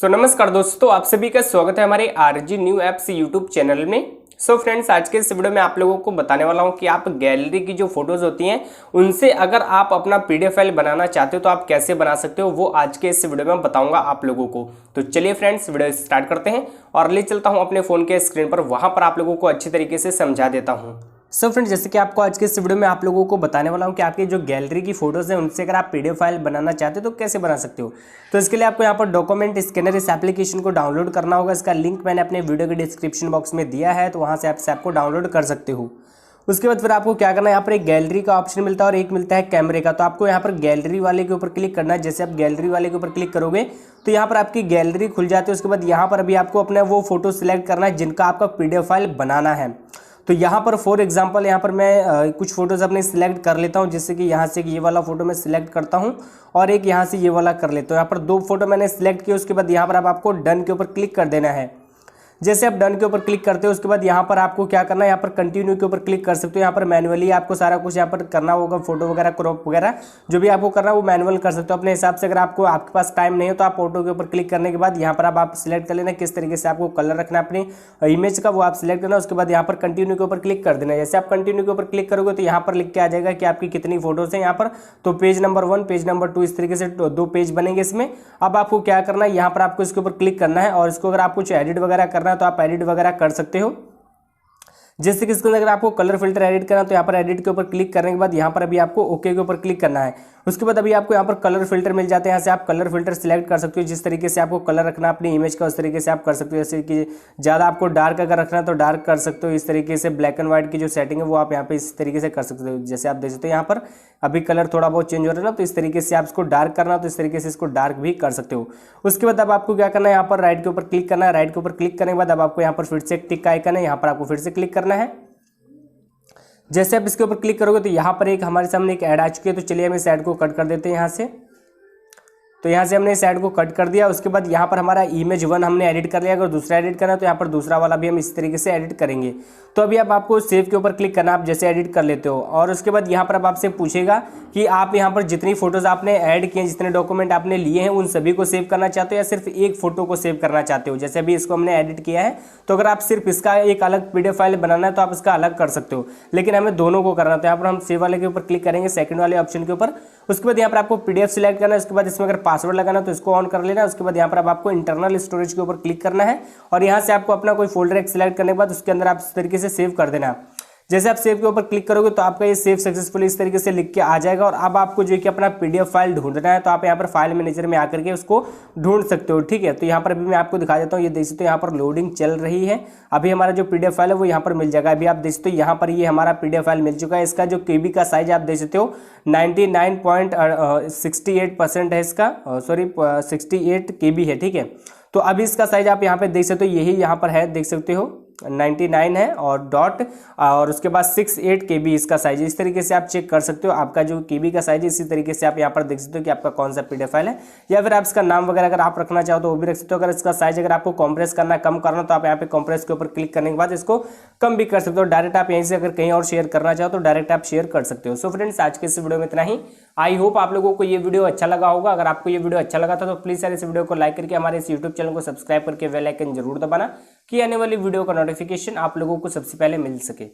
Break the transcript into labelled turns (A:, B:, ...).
A: नमस्कार दोस्तों, आप सभी का स्वागत है हमारे RG new apps YouTube channel में। फ्रेंड्स, आज के इस वीडियो में आप लोगों को बताने वाला हूं कि आप गैलरी की जो फोटोज होती हैं उनसे अगर आप अपना पीडीएफ फाइल बनाना चाहते हो तो आप कैसे बना सकते हो, वो आज के इस वीडियो में बताऊंगा आप लोगों को। तो चलिए फ्रेंड्स, वीडियो स्टार्ट करते हैं और ले चलता हूँ अपने फोन के स्क्रीन पर, वहां पर आप लोगों को अच्छी तरीके से समझा देता हूँ। फ्रेंड्स, जैसे कि आपको आज के इस वीडियो में आप लोगों को बताने वाला हूं कि आपकी जो गैलरी की फोटोज हैं उनसे अगर आप पीडीएफ फाइल बनाना चाहते हो तो कैसे बना सकते हो। तो इसके लिए आपको यहाँ पर डॉक्यूमेंट स्कैनर इस एप्लीकेशन को डाउनलोड करना होगा। इसका लिंक मैंने अपने वीडियो के डिस्क्रिप्शन बॉक्स में दिया है, तो वहाँ से आप इस ऐप को डाउनलोड कर सकते हो। उसके बाद फिर आपको क्या करना है, यहाँ पर एक गैलरी का ऑप्शन मिलता है और एक मिलता है कैमरे का। तो आपको यहाँ पर गैलरी वाले के ऊपर क्लिक करना है। जैसे आप गैलरी वाले के ऊपर क्लिक करोगे तो यहाँ पर आपकी गैलरी खुल जाती है। उसके बाद यहाँ पर अभी आपको अपना वो फोटो सिलेक्ट करना है जिनका आपका पीडीएफ फाइल बनाना है। तो यहाँ पर फॉर एग्जांपल यहाँ पर मैं कुछ फोटोज़ अपने सिलेक्ट कर लेता हूँ। जैसे कि यहाँ से ये वाला फोटो मैं सिलेक्ट करता हूँ और एक यहाँ से ये वाला कर लेता हूँ। यहाँ पर दो फोटो मैंने सिलेक्ट किया। उसके बाद यहाँ पर अब आपको डन के ऊपर क्लिक कर देना है। जैसे आप डन के ऊपर क्लिक करते हो उसके बाद यहाँ पर आपको क्या करना है, यहाँ पर कंटिन्यू के ऊपर क्लिक कर सकते हो। यहाँ पर मैनुअली आपको सारा कुछ यहाँ पर करना होगा, फोटो वगैरह क्रॉप वगैरह जो भी आपको करना है वो मैनुअल कर सकते हो अपने हिसाब से। अगर आपके पास टाइम नहीं हो तो आप फोटो के ऊपर क्लिक करने के बाद यहाँ पर आप सिलेक्ट कर लेना किस तरीके से आपको कलर रखना है अपनी इमेज का, वो आप सिलेक्ट करना। उसके बाद यहाँ पर कंटिन्यू के ऊपर क्लिक कर देना। जैसे आप कंटिन्यू के ऊपर क्लिक करोगे तो यहाँ पर लिख के आ जाएगा कि आपकी कितनी फोटोज हैं यहाँ पर। तो पेज नंबर 1, पेज नंबर 2, इस तरीके से दो पेज बनेंगे इसमें। अब आपको क्या करना है, यहाँ पर आपको इसके ऊपर क्लिक करना है और इसको अगर आप कुछ एडिट वगैरह करना है तो आप एडिट वगैरह कर सकते हो। जैसे कि इसके अंदर अगर आपको कलर फिल्टर एडिट करना है तो यहाँ पर एडिट के ऊपर क्लिक करने के बाद यहाँ पर अभी आपको ओके के ऊपर क्लिक करना है। उसके बाद अभी आपको यहाँ पर कलर फिल्टर मिल जाते हैं। यहाँ से आप कलर फिल्टर सिलेक्ट कर सकते हो। जिस तरीके से आपको कलर रखना है अपनी इमेज का उस तरीके से आप कर सकते हो। जैसे कि ज़्यादा आपको डार्क अगर रखना है तो डार्क कर सकते हो। इस तरीके से ब्लैक एंड व्हाइट की जो सेटिंग है वो आप यहाँ पे इस तरीके से कर सकते हो। जैसे आप देख सकते हो यहाँ पर अभी कलर थोड़ा बहुत चेंज हो रहा है ना, तो इस तरीके से आप इसको डार्क करना तो इस तरीके से इसको डार्क भी कर सकते हो। उसके बाद अब आपको क्या करना है, यहाँ पर राइट के ऊपर क्लिक करना है। राइट के ऊपर क्लिक करने के बाद अब आपको यहाँ पर फिर से एक टिक का आइकन है, यहाँ पर आपको फिर से क्लिक करना है। जैसे आप इसके ऊपर क्लिक करोगे तो यहाँ पर एक हमारे सामने एक ऐड आ चुकी है। तो चलिए हम इस ऐड को कट कर देते हैं यहाँ से। तो यहाँ से हमने इस ऐड को कट कर दिया। उसके बाद यहाँ पर हमारा इमेज 1 हमने एडिट कर लिया। अगर दूसरा एडिट करना है तो यहाँ पर दूसरा वाला भी हम इस तरीके से एडिट करेंगे। तो अभी अब आपको सेव के ऊपर क्लिक करना, आप जैसे एडिट कर लेते हो। और उसके बाद यहाँ पर अब आपसे पूछेगा कि आप यहाँ पर जितनी फोटोज आपने ऐड किए, जितने डॉक्यूमेंट आपने लिए हैं उन सभी को सेव करना चाहते हो या सिर्फ एक फोटो को सेव करना चाहते हो। जैसे अभी इसको हमने एडिट किया है तो अगर आप सिर्फ इसका एक अलग पीडीएफ फाइल बनाना है तो आप इसका अलग कर सकते हो, लेकिन हमें दोनों को करना है। तो यहाँ पर हम सेव वाले के ऊपर क्लिक करेंगे, सेकंड वाले ऑप्शन के ऊपर। उसके बाद यहाँ पर आपको पीडीएफ सिलेक्ट करना है। उसके बाद इसमें अगर पासवर्ड लगाना है तो इसको ऑन कर लेना है। उसके बाद यहाँ पर अब आपको इंटरनल स्टोरेज के ऊपर क्लिक करना है और यहाँ से आपको अपना कोई फोल्डर एक सिलेक्ट करने के बाद उसके अंदर आप इस तरीके से सेव कर देना। जैसे आप सेव के ऊपर क्लिक करोगे तो आपका ये सेव सक्सेसफुली इस तरीके से लिख के आ जाएगा। और अब आपको जो है कि अपना पीडीएफ फाइल ढूंढना है तो आप यहाँ पर फाइल मैनेजर में आकर के उसको ढूंढ सकते हो। ठीक है, तो यहाँ पर अभी मैं आपको दिखा देता हूँ। ये देख सकते हो यहाँ पर लोडिंग चल रही है। अभी हमारा जो पीडीएफ फाइल है वो यहाँ पर मिल जाएगा। अभी आप देख सकते हो यहाँ पर ये हमारा पीडीएफ फाइल मिल चुका है। इसका जो केबी का साइज आप देख सकते हो 99.68% है इसका, सॉरी 68 केबी है। ठीक है, तो अभी इसका साइज आप यहाँ पे देख सकते हो, यही यहाँ पर है, देख सकते हो 99 है और डॉट और उसके बाद 68 केबी इसका साइज है। इस तरीके से आप चेक कर सकते हो आपका जो केबी का साइज है। इसी तरीके से आप यहाँ पर देख सकते हो कि आपका कौन सा पीडीएफ फाइल है, या फिर आप इसका नाम वगैरह अगर आप रखना चाहो तो वो भी रख सकते हो। अगर इसका साइज अगर आपको कॉम्प्रेस करना, कम करना, तो आप यहाँ पे कॉम्प्रेस के ऊपर क्लिक करने के बाद इसको कम भी कर सकते हो। डायरेक्ट आप यहीं से अगर कहीं और शेयर करना चाहो तो डायरेक्ट आप शेयर कर सकते हो। सो फ्रेंड्स, आज के इस वीडियो में इतना ही। आई होप आप लोगों को ये वीडियो अच्छा लगा होगा। अगर आपको ये वीडियो अच्छा लगा था तो प्लीज यार इस वीडियो को लाइक करके हमारे इस यूट्यूब चैनल को सब्सक्राइब करके बेल आइकन जरूर दबाना कि आने वाली वीडियो का नोटिफिकेशन आप लोगों को सबसे पहले मिल सके।